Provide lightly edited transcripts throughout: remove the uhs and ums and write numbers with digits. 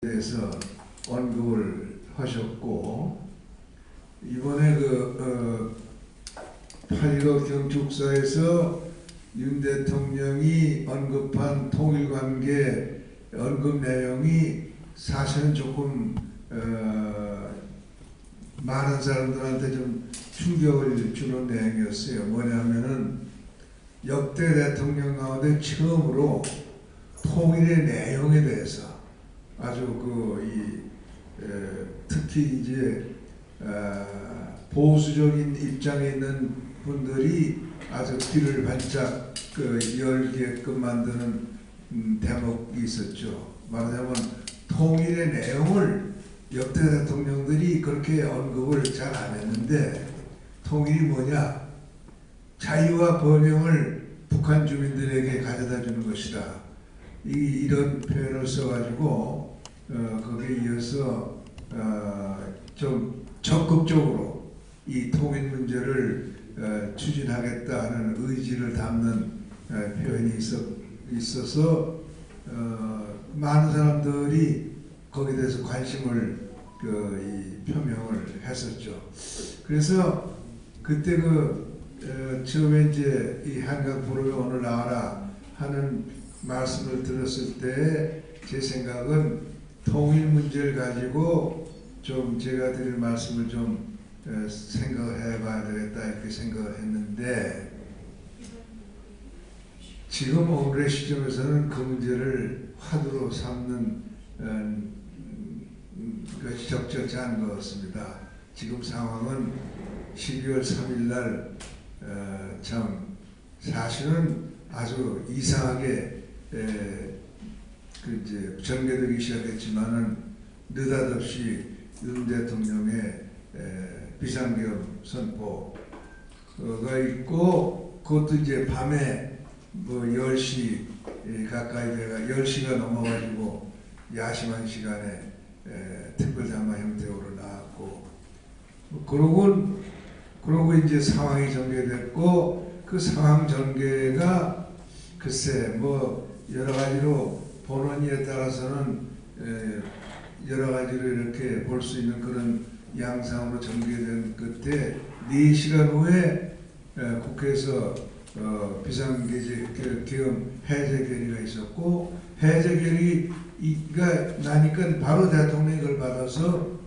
대해서 언급을 하셨고, 이번에 8.15 경축사에서 윤 대통령이 언급한 통일관계 언급 내용이 사실은 조금 많은 사람들한테 좀 충격을 주는 내용이었어요. 뭐냐면은 역대 대통령 가운데 처음으로 통일의 내용에 대해서 아주 특히 이제 보수적인 입장에 있는 분들이 아주 귀를 반짝 열게끔 만드는 대목이 있었죠. 말하자면 통일의 내용을 역대 대통령들이 그렇게 언급을 잘 안 했는데, 통일이 뭐냐? 자유와 번영을 북한 주민들에게 가져다 주는 것이다. 이런 표현을 써가지고 거기에 이어서 좀 적극적으로 이 통일 문제를 추진하겠다는 의지를 담는 표현이 있어서 많은 사람들이 거기에 대해서 관심을 표명을 했었죠. 그래서 그때 처음에 이제 이 한강 포럼에 오늘 나와라 하는 말씀을 들었을 때 제 생각은 통일 문제를 가지고 좀 제가 드릴 말씀을 좀 생각을 해봐야 되겠다 이렇게 생각을 했는데, 지금 오늘의 시점에서는 그 문제를 화두로 삼는 것이 적절치 않은 것 같습니다. 지금 상황은 12월 3일 날 참 사실은 아주 이상하게 이제 전개되기 시작했지만은 느닷없이 윤 대통령의 비상계엄 선포가 있고, 그것도 이제 밤에 10시 가까이 돼가 10시가 넘어가지고 야심한 시간에 특별장관 형태로 나왔고, 그러고 이제 상황이 전개됐고, 그 상황 전개가 글쎄 여러 가지로 본원에 따라서는 여러 가지로 이렇게 볼 수 있는 그런 양상으로 전개된 끝에 4시간 후에 국회에서 비상계엄 해제 결의가 있었고, 해제 결의가 나니까 바로 대통령이 그걸 받아서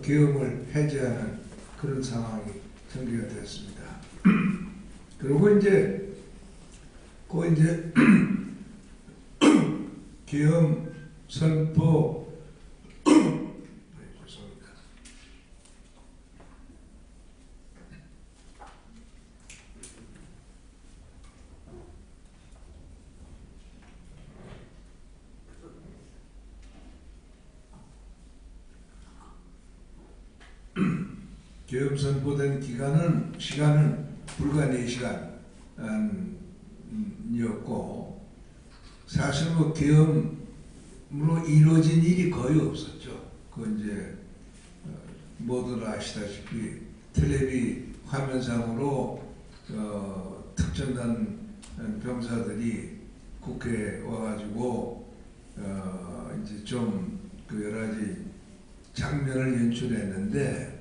계엄을 해제하는 그런 상황이 전개가 됐습니다. 그리고 이제 계엄 선포 계엄 선포된 시간은 불과 4시간이었고, 사실 계엄으로 이루어진 일이 거의 없었죠. 이제 모두 아시다시피 텔레비 화면상으로 특전단 병사들이 국회에 와가지고 이제 좀 여러 가지 장면을 연출했는데,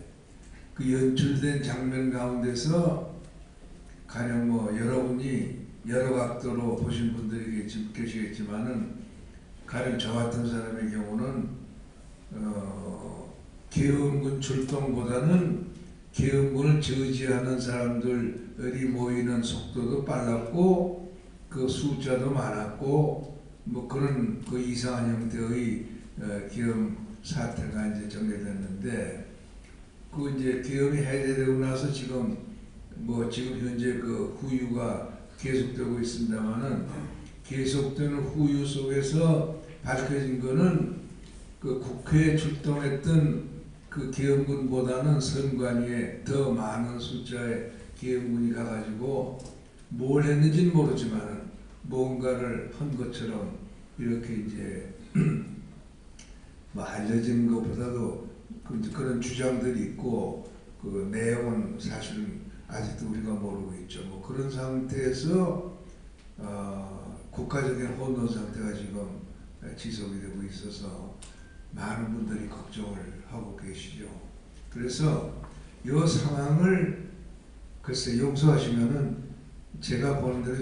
그 연출된 장면 가운데서 가령 여러분이 여러 각도로 보신 분들이 계시겠지만은, 가령 저 같은 사람의 경우는 계엄군 출동보다는 계엄군을 저지하는 사람들이 모이는 속도도 빨랐고, 그 숫자도 많았고, 그런 이상한 형태의 계엄 사태가 이제 전개됐는데, 이제 계엄이 해제되고 나서 지금 현재 후유가 계속되고 있습니다만은, 계속되는 후유 속에서 밝혀진 거는 국회에 출동했던 계엄군보다는 선관위에 더 많은 숫자의 계엄군이 가가지고 뭘 했는지는 모르지만은 뭔가를 한 것처럼 이렇게 이제 알려진 것보다도 그런 주장들이 있고, 내용은 사실은 아직도 우리가 모르고 있죠. 그런 상태에서 국가적인 혼돈 상태가 지금 지속이 되고 있어서 많은 분들이 걱정을 하고 계시죠. 그래서 이 상황을 글쎄 용서하시면은 제가 보는 대로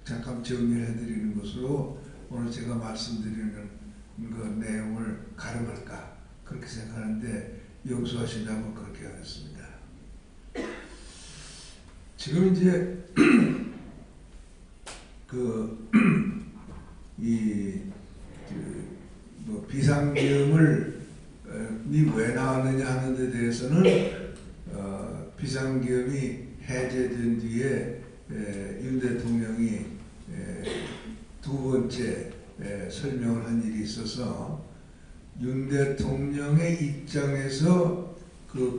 잠깐 정리를 해드리는 것으로 오늘 제가 말씀드리는 그 내용을 가름할까 그렇게 생각하는데 용서하신다면 그렇게 하겠습니다. 지금 이제 뭐 비상계엄을 왜 나왔느냐 하는 데 대해서는 비상계엄이 해제된 뒤에 윤 대통령이 두 번째 설명을 한 일이 있어서 윤 대통령의 입장에서 그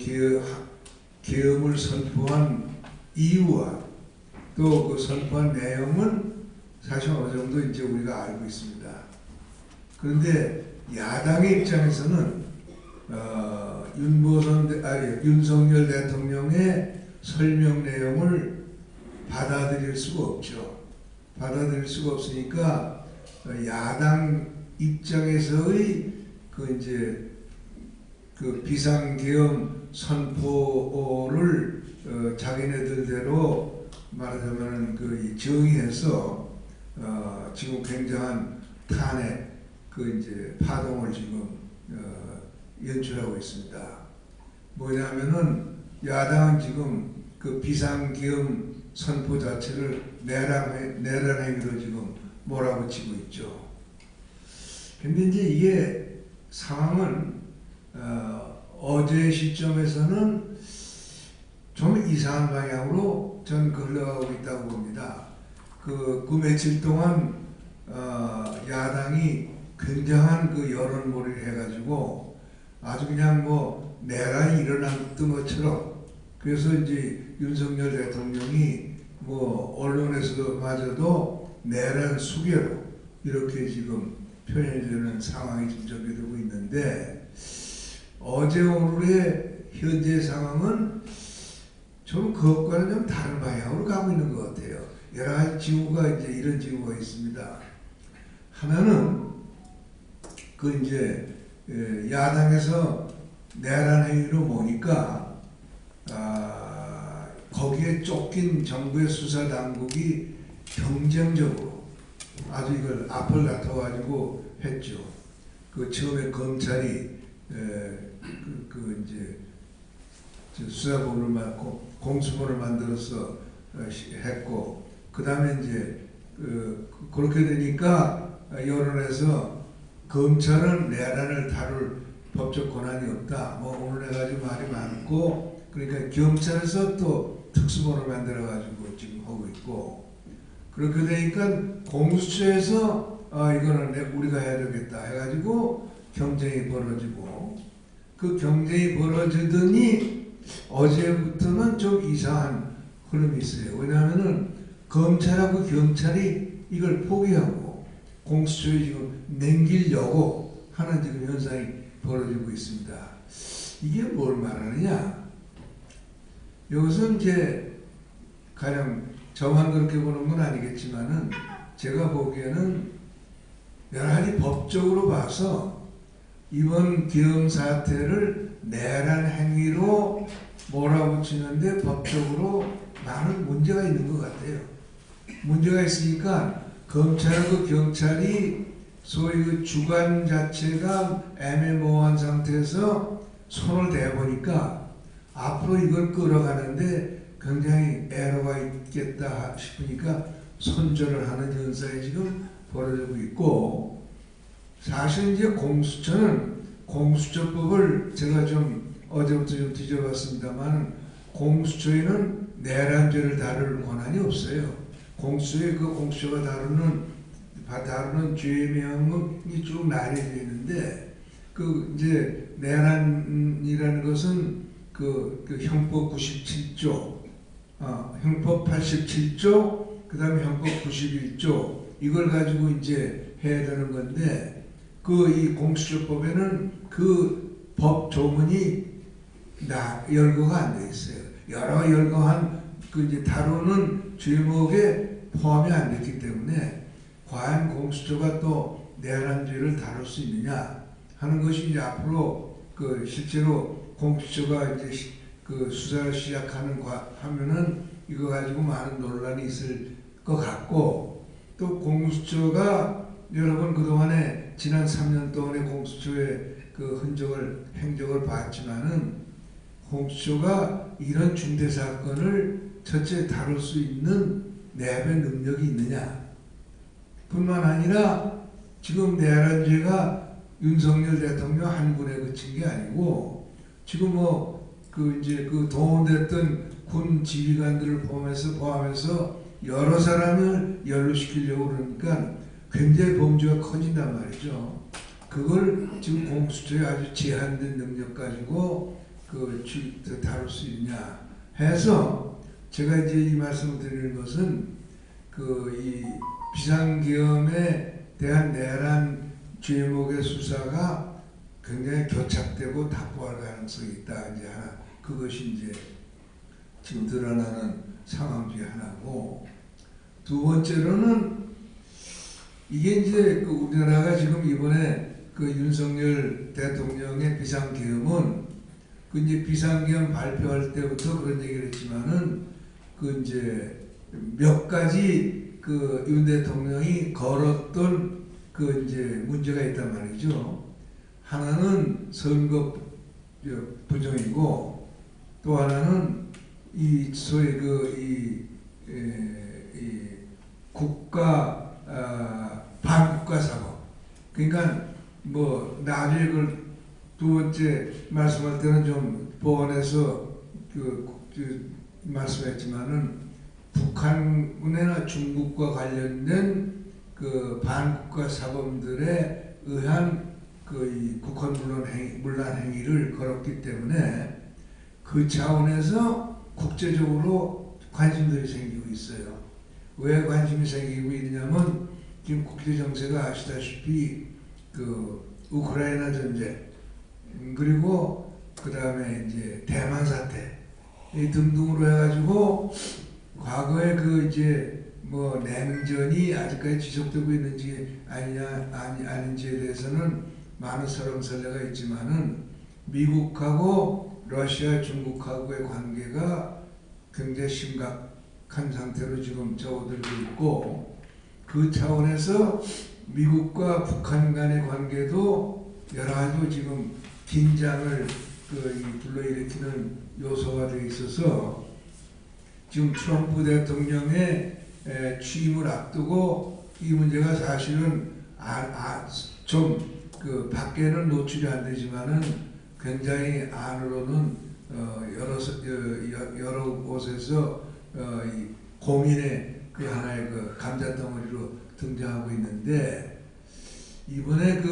계엄을 선포한 이유와 또 그 선포한 내용은 사실 어느 정도 이제 우리가 알고 있습니다. 그런데 야당의 입장에서는 윤석열 대통령의 설명 내용을 받아들일 수가 없죠. 받아들일 수가 없으니까 야당 입장에서의 그 비상계엄 선포를 자기네들대로 말하자면 정의해서 지금 굉장한 탄핵 파동을 지금 연출하고 있습니다. 뭐냐면은 야당은 지금 그 비상계엄 선포 자체를 내란 행위로 지금 몰아붙이고 있죠. 근데 이제 이게 상황은 어제 시점에서는 좀 이상한 방향으로 저는 흘러가고 있다고 봅니다. 그 며칠 동안 야당이 굉장한 그 여론몰이를 해가지고 아주 그냥 뭐 내란이 일어났던 것처럼 그래서 이제 윤석열 대통령이 뭐 언론에서마저도 내란 수괴로 이렇게 지금 표현되는 상황이 지금 전개되고 있는데 어제 오늘의 현재 상황은 좀 그것과는 좀 다른 방향으로 가고 있는 것 같아요. 여러 가지 징후가 이제 이런 징후가 있습니다. 하나는 야당에서 내란 행위로 보니까 거기에 쫓긴 정부의 수사 당국이 경쟁적으로 아주 이걸 앞을 다퉈가지고 했죠. 그 처음에 검찰이 수사본을 맡고 공수본을 만들어서 했고 그 다음에 이제 그렇게 되니까 여론에서 검찰은 내란을 다룰 법적 권한이 없다. 뭐 오늘 해가지고 말이 많고 그러니까 경찰에서 또 특수본을 만들어가지고 지금 하고 있고 그렇게 되니까 공수처에서 이거는 우리가 해야 되겠다 해가지고 경쟁이 벌어지고 그 경쟁이 벌어지더니 어제부터는 좀 이상한 흐름이 있어요. 왜냐하면은 검찰하고 경찰이 이걸 포기하고 공수처에 지금 넘기려고 하는 지금 현상이 벌어지고 있습니다. 이게 뭘 말하느냐? 이것은 이제 가령 저만 그렇게 보는 건 아니겠지만은 제가 보기에는 여러 가지 법적으로 봐서 이번 계엄 사태를 내란 행위로 몰아붙이는데 법적으로 많은 문제가 있는 것 같아요. 문제가 있으니까 검찰하고 경찰이 소위 그 주관 자체가 애매모호한 상태에서 손을 대보니까 앞으로 이걸 끌어가는데 굉장히 애로가 있겠다 싶으니까 손절을 하는 현상이 지금 벌어지고 있고 사실 이제 공수처는 공수처법을 제가 좀 어제부터 좀 뒤져봤습니다만 공수처에는 내란죄를 다룰 권한이 없어요. 공수처에 그 공수처가 다루는 죄명이 쭉 나뉘어져 있는데 이제 내란이라는 것은 그 형법 97조, 형법 87조, 그 다음에 형법 91조 이걸 가지고 이제 해야 되는 건데 이 공수처법에는 그 법 조문이 열거가 안 돼 있어요. 여러 열거한 이제 다루는 죄목에 포함이 안 됐기 때문에 과연 공수처가 또 내란죄를 다룰 수 있느냐 하는 것이 이제 앞으로 그 실제로 공수처가 이제 그 수사를 시작하는 하면은 이거 가지고 많은 논란이 있을 것 같고, 또 공수처가 여러분 그동안에 지난 3년 동안의 공수처의 그 행적을 봤지만은 공수처가 이런 중대 사건을 첫째 다룰 수 있는 내부의 능력이 있느냐 뿐만 아니라 지금 내란죄가 윤석열 대통령 한 분에 그친 게 아니고 지금 이제 그 동원됐던 군 지휘관들을 포함해서 여러 사람을 연루시키려고 그러니까 굉장히 범죄가 커진단 말이죠. 그걸 지금 공수처에 아주 제한된 능력 가지고 다룰 수 있냐 해서 제가 이제 이 말씀을 드리는 것은 이 비상계엄에 대한 내란 죄목의 수사가 굉장히 교착되고 답보할 가능성이 있다. 이제 그것이 이제 지금 드러나는 상황 중에 하나고, 두 번째로는 이게 이제 우리나라가 지금 이번에 윤석열 대통령의 비상계엄은 이제 비상계엄 발표할 때부터 그런 얘기를 했지만은 이제 몇 가지 윤 대통령이 걸었던 이제 문제가 있단 말이죠. 하나는 선거 부정이고, 또 하나는 이 소위 국가 반국가 사법. 그러니까 나중에 그걸 두 번째 말씀할 때는 좀 보완해서 말씀했지만은 북한이나 중국과 관련된 반국가 사범들에 의한 이 국헌 문란 행위를 걸었기 때문에 그 차원에서 국제적으로 관심들이 생기고 있어요. 왜 관심이 생기고 있냐면 지금 국제 정세가 아시다시피 우크라이나 전쟁, 그리고 그 다음에 이제 대만 사태 등등으로 해가지고 과거에 이제 냉전이 아직까지 지속되고 있는지 아닌지에 대해서는 많은 설왕설래가 있지만은 미국하고 러시아, 중국하고의 관계가 굉장히 심각한 상태로 지금 접어들고 있고, 그 차원에서 미국과 북한 간의 관계도 여러 가지로 지금 긴장을 불러일으키는 요소가 되어 있어서 지금 트럼프 대통령의 취임을 앞두고 이 문제가 사실은 좀 밖에는 노출이 안 되지만은 굉장히 안으로는 여러 곳에서 고민의 하나의 감자덩어리로 등장하고 있는데, 이번에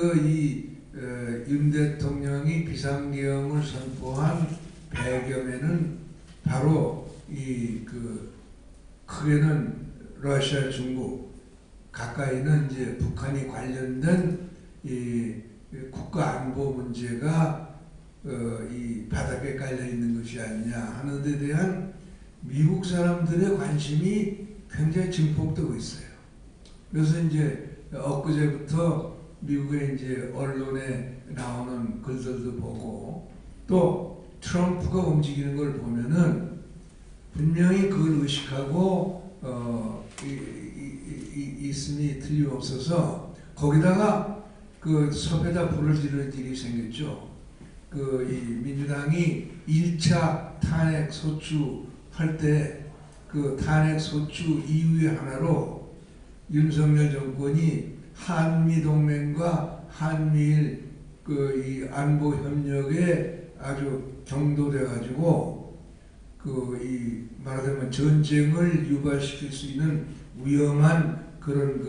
윤 대통령이 비상계엄을 선포한 배경에는 바로 크게는 러시아, 중국, 가까이는 이제 북한이 관련된 이 국가 안보 문제가 이 바닥에 깔려 있는 것이 아니냐 하는 데 대한 미국 사람들의 관심이 굉장히 증폭되고 있어요. 그래서 이제 엊그제부터 미국의 이제 언론에 나오는 글들도 보고, 또 트럼프가 움직이는 걸 보면은 분명히 그걸 의식하고 있음이 틀림없어서 거기다가 섭에다 불을 지르는 일이 생겼죠. 이 민주당이 1차 탄핵 소추할 때 탄핵 소추 이유의 하나로 윤석열 정권이 한미동맹과 한미일 이 안보 협력에 아주 경도돼 가지고 말하자면 전쟁을 유발시킬 수 있는 위험한 그런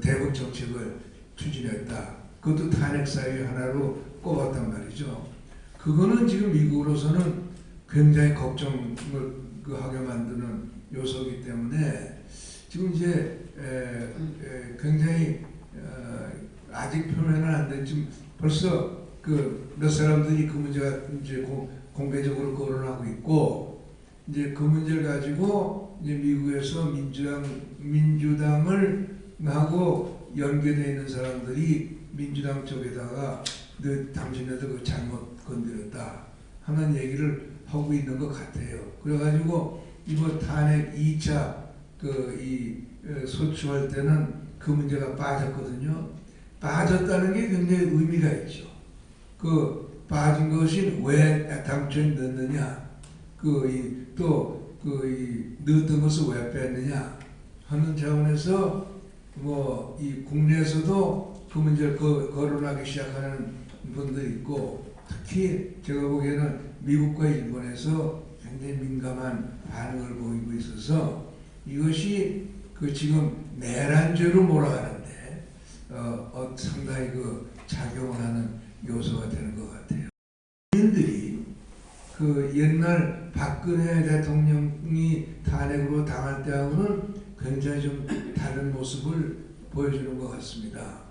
대북 정책을 추진했다. 그것도 탄핵 사유의 하나로 꼽았단 말이죠. 그거는 지금 미국으로서는 굉장히 걱정을 하게 만드는 요소이기 때문에 지금 이제 굉장히 아직 표현은 안 된, 지금 벌써 몇 사람들이 그 문제가 이제 공개적으로 거론하고 있고, 이제 그 문제를 가지고 이제 미국에서 민주당을 하고 연계되어 있는 사람들이 민주당 쪽에다가 당신네도 그 잘못 건드렸다 하는 얘기를 하고 있는 것 같아요. 그래가지고 이번 탄핵 2차 소추할 때는 그 문제가 빠졌거든요. 빠졌다는 게 굉장히 의미가 있죠. 그 빠진 것이 왜 당초에 넣느냐, 넣었던 것을 왜 뺐느냐 하는 차원에서 이 국내에서도 그 문제를 거론하기 시작하는 분들이 있고, 특히 제가 보기에는 미국과 일본에서 굉장히 민감한 반응을 보이고 있어서 이것이 지금 내란죄로 몰아가는데 상당히 작용을 하는 요소가 되는 것 같아요. 국민들이 옛날 박근혜 대통령이 탄핵으로 당할 때하고는 굉장히 좀 다른 모습을 보여주는 것 같습니다.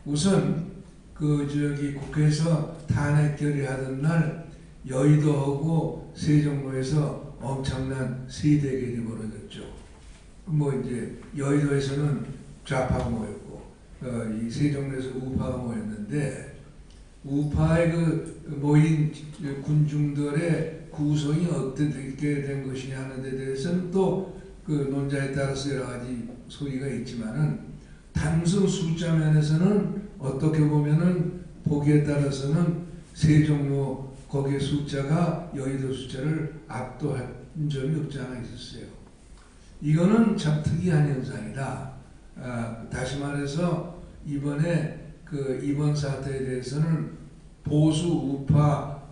우선 국회에서 탄핵 결의하던 날 여의도하고 세종로에서 엄청난 세대결이 벌어졌죠. 이제 여의도에서는 좌파가 모였고 이 세종로에서 우파가 모였는데, 우파의 모인 군중들의 구성이 어떻게 된 것이냐 하는 데 대해서는 또 논자에 따라서 여러 가지 소리가 있지만은, 단순 숫자 면에서는 어떻게 보면은 보기에 따라서는 세종로 거기에 숫자가 여의도 숫자를 압도한 점이 없지 않아 있었어요. 이거는 참 특이한 현상이다. 다시 말해서 이번에 이번 사태에 대해서는 보수 우파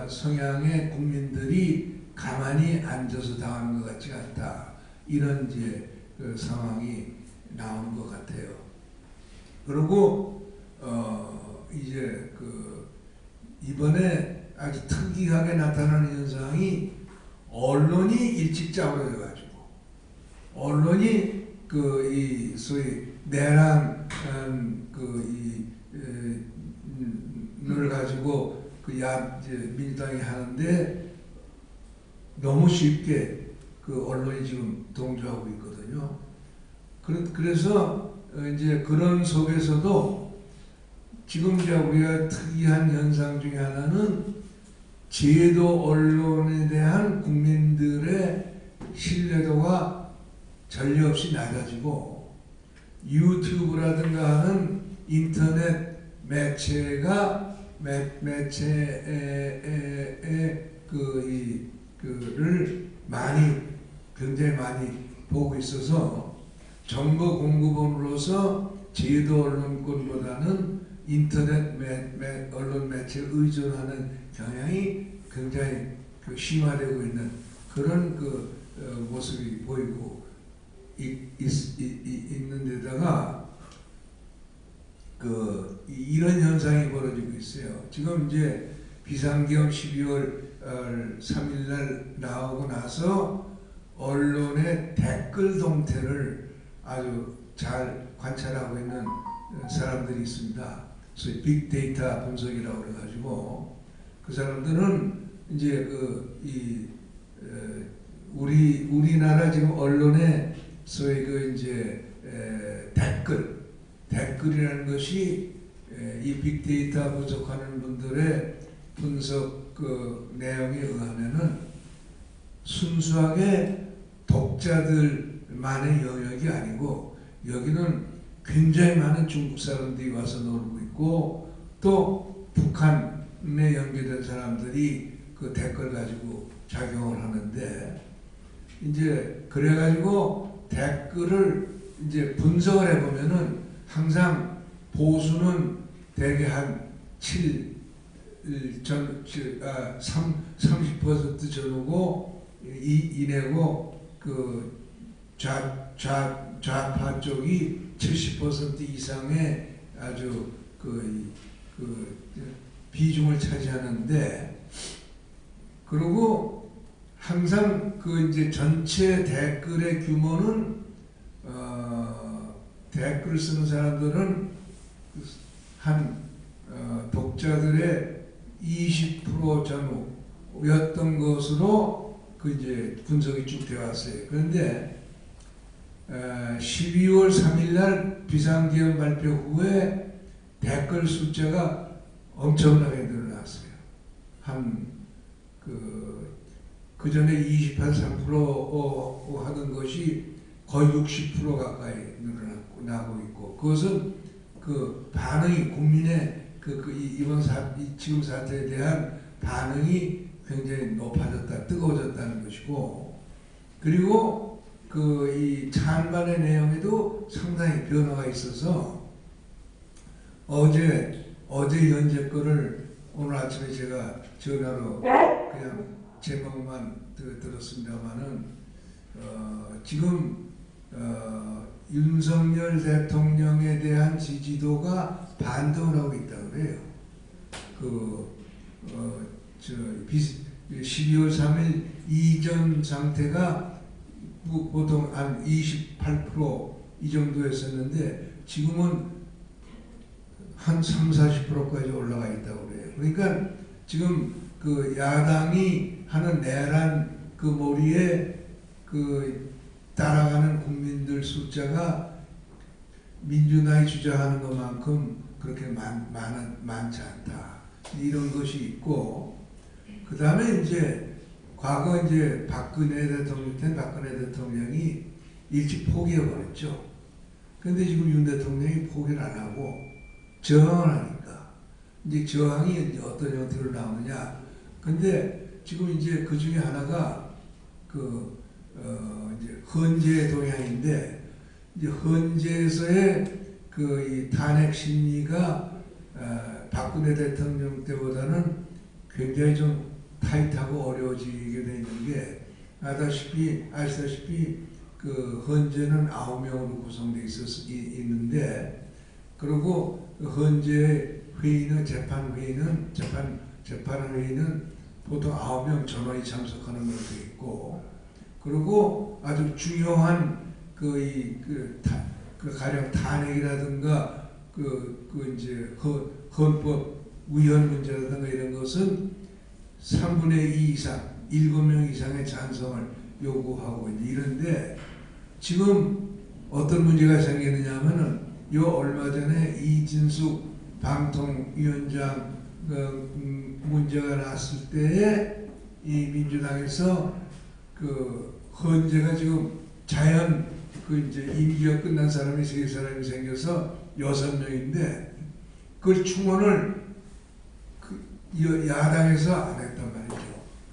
성향의 국민들이 가만히 앉아서 당하는 것 같지 않다. 이런 이제 상황이 나오는 것 같아요. 그리고 이제 이번에 아주 특이하게 나타나는 현상이 언론이 일찍 짜버려가지고, 언론이 이 소위 내란 을 가지고 민주당이 하는데 너무 쉽게 언론이 지금 동조하고 있거든요. 그래서 이제 그런 속에서도 지금 이제 우리가 특이한 현상 중에 하나는 제도 언론에 대한 국민들의 신뢰도가 전례 없이 낮아지고, 유튜브라든가 하는 인터넷 매체가 를 굉장히 많이 보고 있어서, 정보 공급원으로서 제도 언론권보다는 인터넷 언론 매체에 의존하는 경향이 굉장히 심화되고 있는 그런 모습이 보이고 있는 데다가 이런 현상이 벌어지고 있어요. 지금 이제 비상계엄 12월 3일 날 나오고 나서 언론의 댓글 동태를 아주 잘 관찰하고 있는 사람들이 있습니다. 소위 빅데이터 분석이라고 그래가지고, 그 사람들은 이제 우리나라 지금 언론의 소위 이제 댓글이라는 것이 이 빅데이터 분석하는 분들의 분석 내용에 의하면은 순수하게 독자들만의 영역이 아니고, 여기는 굉장히 많은 중국 사람들이 와서 놀고 있고, 또 북한에 연계된 사람들이 댓글 가지고 작용을 하는데, 이제 그래가지고 댓글을 이제 분석을 해보면은 항상 보수는 대개 한 30% 전후고 이내고 좌파 쪽이 70% 이상의 아주 비중을 차지하는,데 그리고 항상 이제 전체 댓글의 규모는 댓글을 쓰는 사람들은 한 독자들의 20% 전후였던 것으로 이제 분석이 쭉 되어 왔어요. 그런데 12월 3일 날 비상계엄 발표 후에 댓글 숫자가 엄청나게 늘어났어요. 그 전에 23% 하던 것이 거의 60% 가까이 늘어나고 있고, 그것은 그 반응이 국민의 이번 지금 사태에 대한 반응이 굉장히 높아졌다, 뜨거워졌다는 것이고, 그리고 이 찬반의 내용에도 상당히 변화가 있어서 어제 현재 거를 오늘 아침에 제가 전화로 그냥 제목만 들었습니다만은 지금 윤석열 대통령에 대한 지지도가 반등을 하고 있다고 그래요. 12월 3일 이전 상태가 보통 한 28%이 정도였었는데 지금은 한 30-40%까지 올라가 있다고 그래요. 그러니까 지금 그 야당이 하는 내란 그 몰이에 따라가는 국민들 숫자가 민주당이 주장하는 것만큼 그렇게 많지 않다. 이런 것이 있고, 그 다음에 이제 과거 이제 박근혜 대통령이 일찍 포기해버렸죠. 근데 지금 윤 대통령이 포기를 안 하고 저항을 하니까 이제 저항이 이제 어떤 형태로 나오느냐. 근데 지금 이제 그 중에 하나가 이제 헌재 동향인데, 이제 헌재에서의 이 탄핵 심리가 박근혜 대통령 때보다는 굉장히 좀 타이트하고 어려워지게 되는 게, 아시다시피 그 헌재는 9명으로 구성되어 있는데, 그리고 헌재 회의는 재판회의는 보통 9명 전원이 참석하는 걸로 되어 있고, 그리고 아주 중요한 가령 탄핵이라든가 이제 헌법 위헌 문제라든가 이런 것은 3분의 2 이상, 7명 이상의 찬성을 요구하고 이런데, 지금 어떤 문제가 생기느냐 하면은 얼마 전에 이진숙 방통위원장 문제가 났을 때에 이 민주당에서 헌재가 지금 자연 이제 임기가 끝난 사람이 3사람이 생겨서 6명인데 그걸 충원을 야당에서 안 했단 말이죠.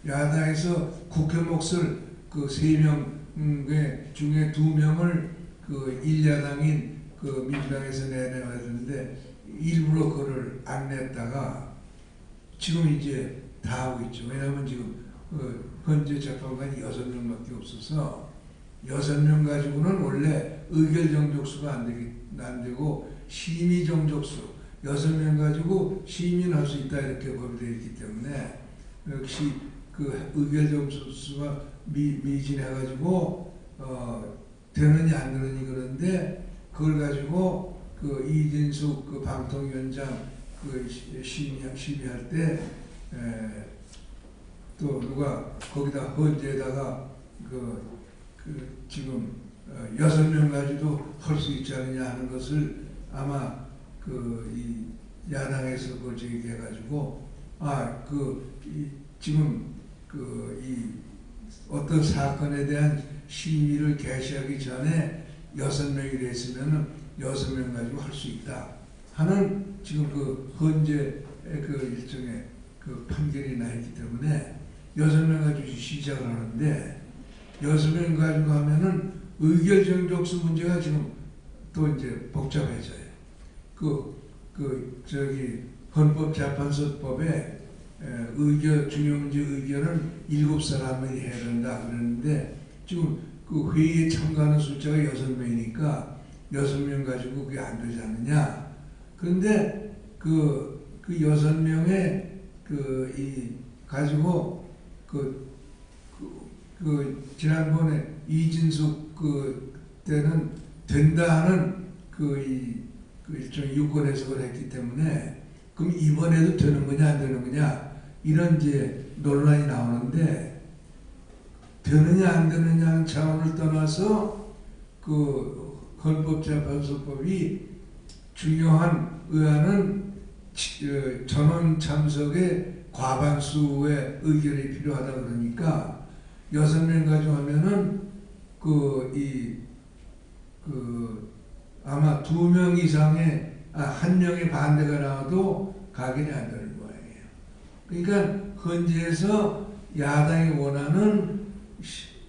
야당에서 국회 몫을 3명 중에 2명을 일야당인 민주당에서 내놔야 되는데 일부러 그걸 안 냈다가 지금 이제 다 하고 있죠. 왜냐하면 지금 헌재 재판관이 6명밖에 없어서 6명 가지고는 원래 의결 정족수가 안 되고 심의 정족수 6명 가지고 심의는 할 수 있다 이렇게 법이 되어 있기 때문에 역시 의결 정족수가 미진해가지고 되느니 안 되느니 그런데 그걸 가지고 이진숙 방통위원장 심의할 때 또 누가 거기다 헌재에다가 지금 6명 가지고 할 수 있지 않느냐 하는 것을 아마 이 야당에서 그걸 제기해가지고 지금 이 어떤 사건에 대한 심의를 개시하기 전에 6명이 됐으면은 6명 가지고 할 수 있다 하는 지금 헌재의 일종의 판결이 나 있기 때문에 6명 가지고 시작을 하는데 6명 가지고 하면은 의결 정족수 문제가 지금 또 이제 복잡해져요. 헌법재판소법에 중요 문제 의결은 7사람이 해야 된다 그랬는데 지금 회의에 참가하는 숫자가 6명이니까 6명 가지고 그게 안 되지 않느냐. 그런데 그 6명의 가지고 지난번에 이진숙 때는 된다 하는 일종의 유권 해석을 했기 때문에 그럼 이번에도 되는 거냐 안 되는 거냐 이런 이제 논란이 나오는데 되느냐 안 되느냐는 차원을 떠나서 헌법재판소법이 중요한 의안은 전원 참석의 과반수의 의견이 필요하다 그러니까 6명 가져가면은 아마 2명 이상의 1명의 반대가 나와도 각인이 안 되는 모양이에요. 그러니까 헌재에서 야당이 원하는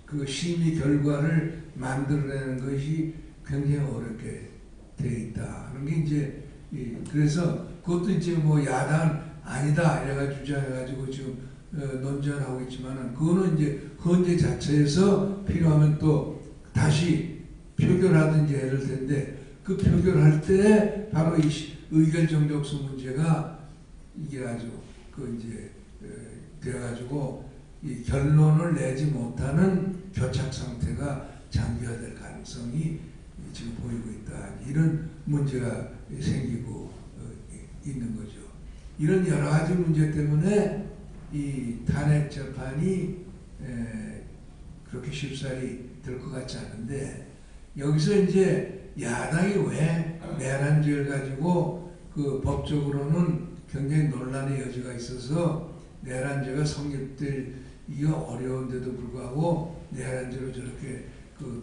그 심의 결과를 만들어내는 것이 굉장히 어렵게 돼 있다. 그런 게 이제 그래서 그것도 이제 뭐 야당 아니다 이래가 주장해가지고 지금 논쟁을 하고 있지만은 그거는 이제 헌재 자체에서 필요하면 또 다시 표결하든지 해야 될 텐데 그 표결할 때 바로 이 의결 정족수 문제가 이게 아주 이제 되어가지고 이 결론을 내지 못하는 교착 상태가 장기화될 가능성이 지금 보이고 있다. 이런 문제가 생기고 있는 거죠. 이런 여러 가지 문제 때문에 이 탄핵 재판이 그렇게 쉽사리 될 것 같지 않은데 여기서 이제 야당이 왜 내란죄를 가지고 그 법적으로는 굉장히 논란의 여지가 있어서 내란죄가 성립되기가 어려운데도 불구하고 내란죄로 저렇게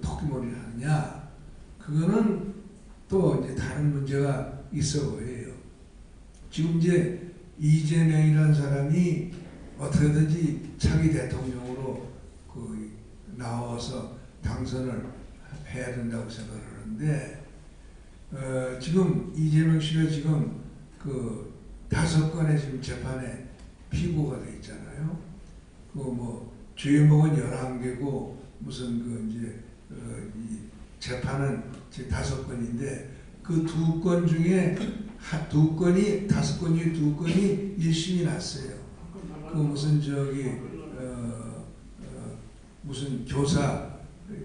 토끼몰이를 하느냐, 그거는 또 이제 다른 문제가 있어 보여요. 지금 이제 이재명이라는 사람이 어떻게든지 차기 대통령으로 나와서 당선을 해야 된다고 생각을 하는데 지금 이재명 씨가 지금 5건의 지금 재판에 피고가 돼 있잖아요. 뭐 죄목은 11개고 무슨 이제 이 재판은 제 5건인데 그 2건 중에 2건이 5건 중에 2건이 1심이 났어요. 무슨 무슨 교사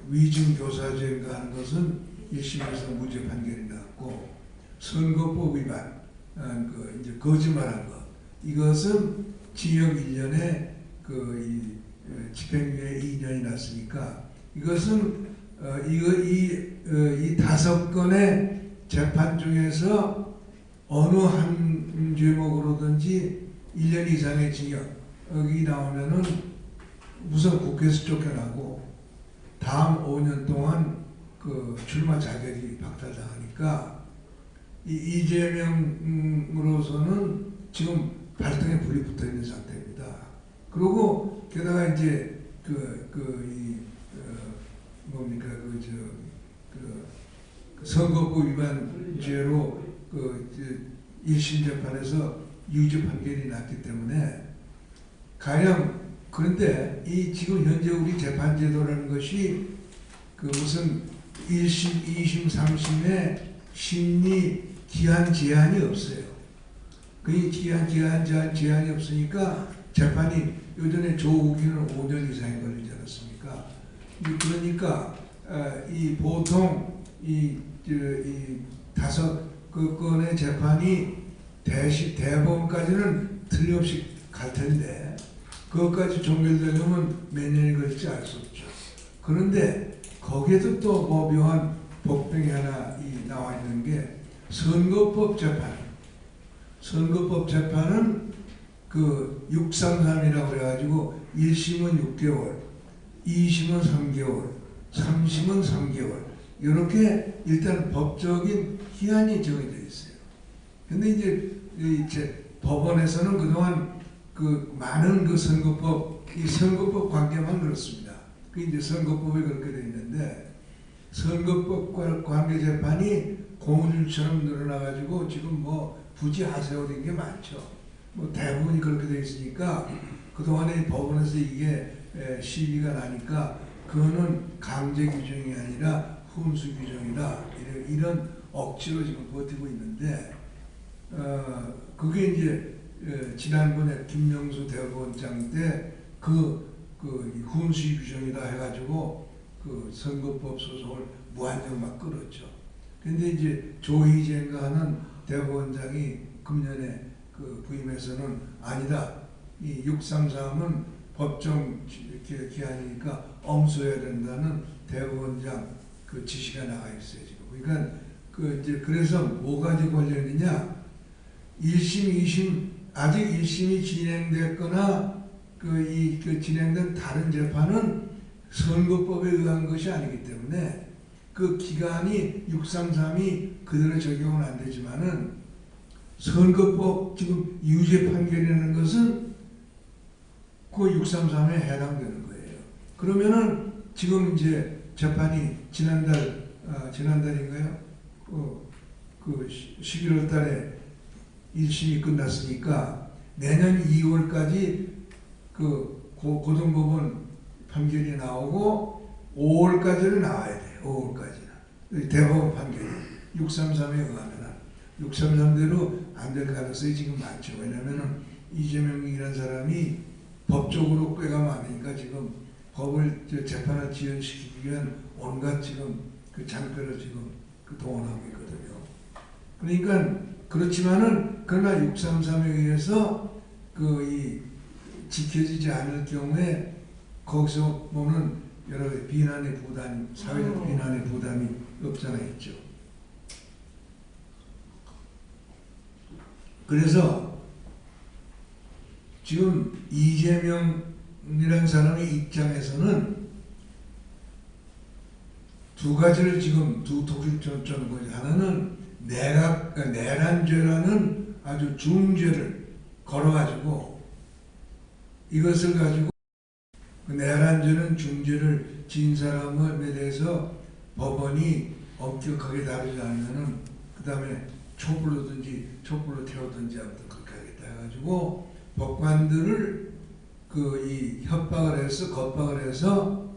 위증 교사죄인가 하는 것은 1심에서 무죄 판결이 났고 선거법 위반 이제 거짓말한 것 이것은 징역 1년에 집행유예 2년이 났으니까 이것은 이 5건의 재판 중에서 어느 한 죄목으로든지 1년 이상의 징역이 나오면은 우선 국회에서 쫓겨나고 다음 5년 동안 출마 자격이 박탈당하니까 이재명으로서는 지금 발등에 불이 붙어 있는 상태입니다. 그리고 게다가 이제 선거법 위반죄로 1심 재판에서 유죄 판결이 났기 때문에 가령 그런데 이 지금 현재 우리 재판제도라는 것이 무슨 1심, 2심, 3심의 심리 기한 제한이 없어요. 그 기한 제한이 없으니까 재판이 요전에 조국이는 5년 이상이 걸리지 않았습니까? 그러니까 이 보통 이 5건의 재판이 대법원까지는 틀림없이 갈 텐데 그것까지 종결되려면 몇 년이 걸릴지 알 수 없죠. 그런데 거기에도 또 뭐 묘한 복병이 하나 나와 있는 게 선거법 재판. 선거법 재판은 633이라고 그래가지고 1심은 6개월, 2심은 3개월, 3심은 3개월 이렇게 일단 법적인 기한이 정해져 있어요. 근데 이제 법원에서는 그동안 많은 선거법, 이 선거법 관계만 그렇습니다. 이제 선거법이 그렇게 되어 있는데 선거법 관계 재판이 고무줄처럼 늘어나가지고 지금 뭐 부지 하세요된 게 많죠. 뭐 대부분이 그렇게 되어 있으니까 그동안에 법원에서 이게 시비가 나니까 그거는 강제 규정이 아니라 훈수 규정이다. 이런 억지로 지금 버티고 있는데 그게 이제 지난번에 김명수 대법원장 때 훈수 규정이다 해가지고 선거법 소송을 무한정 막 끌었죠. 근데 이제 조희재인가 하는 대법원장이 금년에 부임해서는 아니다. 이 633은 법정 기한이니까 엄수해야 된다는 대법원장 지시가 나가 있어요 지금. 그러니까 이제 그래서 뭐가 관련이냐? 1심, 2심 아직 1심이 진행됐거나 그 진행된 다른 재판은 선거법에 의한 것이 아니기 때문에 그 기간이 633이 그대로 적용은 안 되지만은 선거법 지금 유죄 판결이라는 것은 그 633에 해당되는 거예요. 그러면은 지금 이제 재판이 지난달인가요? 그 11월 달에 1심이 끝났으니까 내년 2월까지 그 고등법원 판결이 나오고 5월까지는 나와야 돼요. 5월까지는. 대법원 판결이 633에 의하면 633대로 안 될 가능성이 지금 많죠. 왜냐하면 이재명이라는 사람이 법적으로 꾀가 많으니까 지금 법을 재판을 지연시키기 위한 온갖 지금 그 장표를 지금 동원하고 있거든요. 그러니까 그렇지만은 그러나 633에 의해서 이 지켜지지 않을 경우에 거기서 보면 여러 가지 비난의 부담이, 사회적 비난의 부담이 없잖아 있죠. 그래서 지금 이재명이라는 사람의 입장에서는 두 가지를 지금 두 독일 전쩌는 거죠. 하나는 내란죄라는 아주 중죄를 걸어가지고 이것을 가지고 내란죄는 중죄를 지은 사람에 대해서 법원이 엄격하게 다루지 않으면은 그 다음에 촛불로 태우든지 아무튼 그렇게 하겠다 해가지고 법관들을 이 협박을 해서 겁박을 해서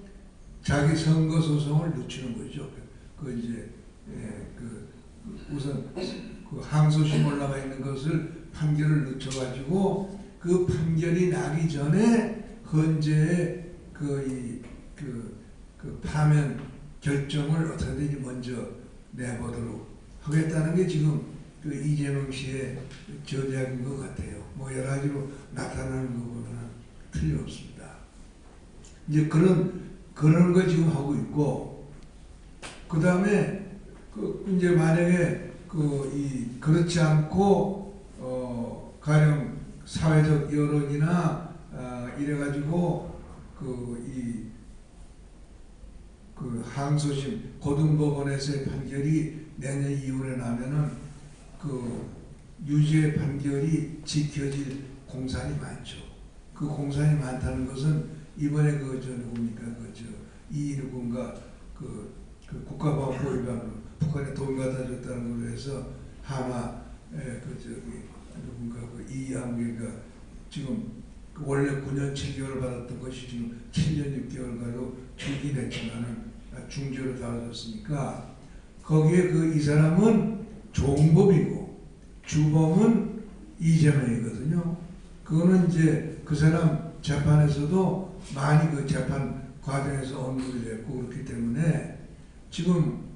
자기 선거 소송을 늦추는 거죠. 우선 항소심 올라가 있는 것을 판결을 늦춰가지고 그 판결이 나기 전에 헌재의 파면 결정을 어떻게든지 먼저 내보도록 하겠다는 게 지금 이재명 씨의 전략인 것 같아요. 뭐 여러 가지로 나타나는 것보다는 틀림없습니다. 이제 그런 거 지금 하고 있고, 그 다음에 이제 만약에 그렇지 않고 가령 사회적 여론이나 이래가지고 항소심 고등법원에서의 판결이 내년 2월에 나면은 유죄 판결이 지켜질 공산이 많죠. 그 공산이 많다는 것은 이번에 누굽니까 이누군가 국가보안법 위반으로 북한에 돈 갖다 줬다는 걸로 해서 하마에 누군가 이양규가 지금 원래 9년 7개월 받았던 것이 지금 7년 6개월가로 줄기냈지만은 중죄로 다뤄졌으니까 거기에 이 사람은 종법이고 주범은 이재명이거든요. 그거는 이제 그 사람 재판에서도 많이 재판 과정에서 언급이 됐고 그렇기 때문에 지금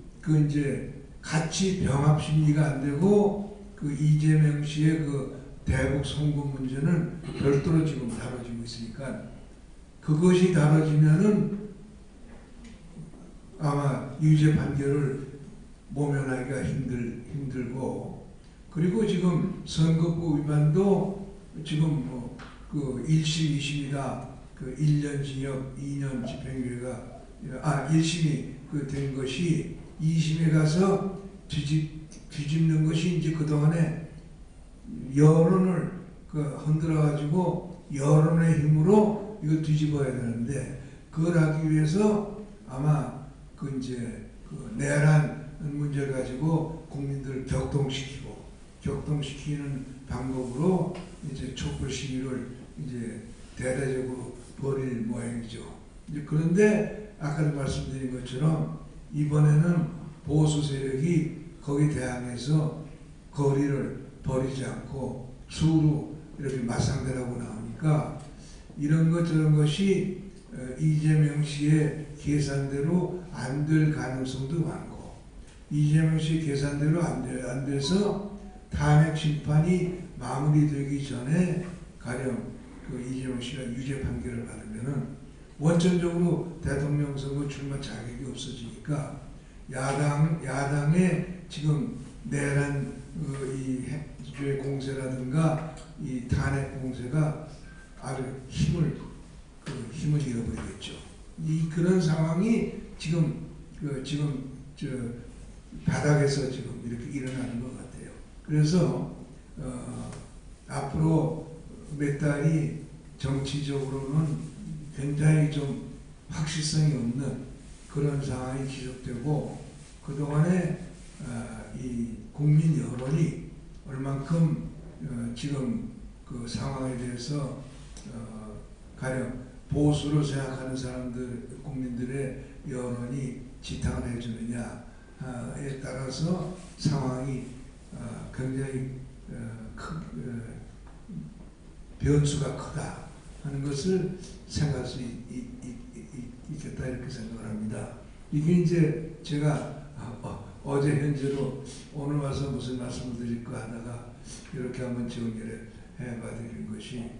이제 같이 병합 심리가 안 되고 이재명 씨의 대북 송금 문제는 별도로 지금 다뤄지고 있으니까 그것이 다뤄지면은 아마 유죄 판결을 모면하기가 힘들고 그리고 지금 선거법 위반도 지금 1심, 2심이다 1년 징역, 2년 집행유예가 1심이 된 것이 2심에 가서 뒤집는 것이 이제 그동안에 여론을 흔들어가지고 여론의 힘으로 이걸 뒤집어야 되는데 그걸 하기 위해서 아마 내란 문제를 가지고 국민들을 격동시키는 방법으로 이제 촛불 시위를 이제 대대적으로 벌일 모양이죠. 이제 그런데 아까도 말씀드린 것처럼 이번에는 보수 세력이 거기에 대항해서 거리를 버리지 않고 수로 이렇게 맞상대라고 나오니까 이런 것 저런 것이 이재명 씨의 계산대로 안 될 가능성도 많고 이재명 씨의 계산대로 안 돼서 탄핵 심판이 마무리되기 전에 가령 이재명 씨가 유죄 판결을 받으면은 원천적으로 대통령 선거 출마 자격이 없어지니까 야당의 지금 내란 기조의 공세라든가 이 탄핵 공세가 아주 힘을 잃어버리겠죠. 이 그런 상황이 지금 저 바닥에서 지금 이렇게 일어나는 것 같아요. 그래서 앞으로 몇 달이 정치적으로는 굉장히 좀 확실성이 없는 그런 상황이 지속되고, 그동안에 이 국민 여론이 얼만큼 지금 그 상황에 대해서 가령 보수로 생각하는 사람들, 국민들의 여론이 지탕을 해주느냐에 따라서 상황이 굉장히 변수가 크다 하는 것을 생각할 수 있겠다, 이렇게 생각을 합니다. 이게 이제 제가 어제 현재로 오늘 와서 무슨 말씀을 드릴까 하다가 이렇게 한번 정리를 해봐드리는 것이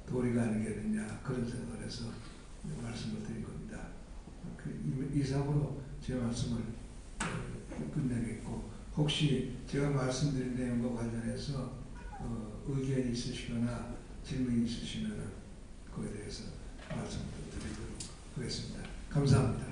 도리가 아니겠느냐, 그런 생각을 해서 말씀을 드린 겁니다. 이상으로 제 말씀을 끝내겠고, 혹시 제가 말씀드린 내용과 관련해서 의견이 있으시거나 질문이 있으시면 그에 대해서 말씀을 드리도록 하겠습니다. 감사합니다.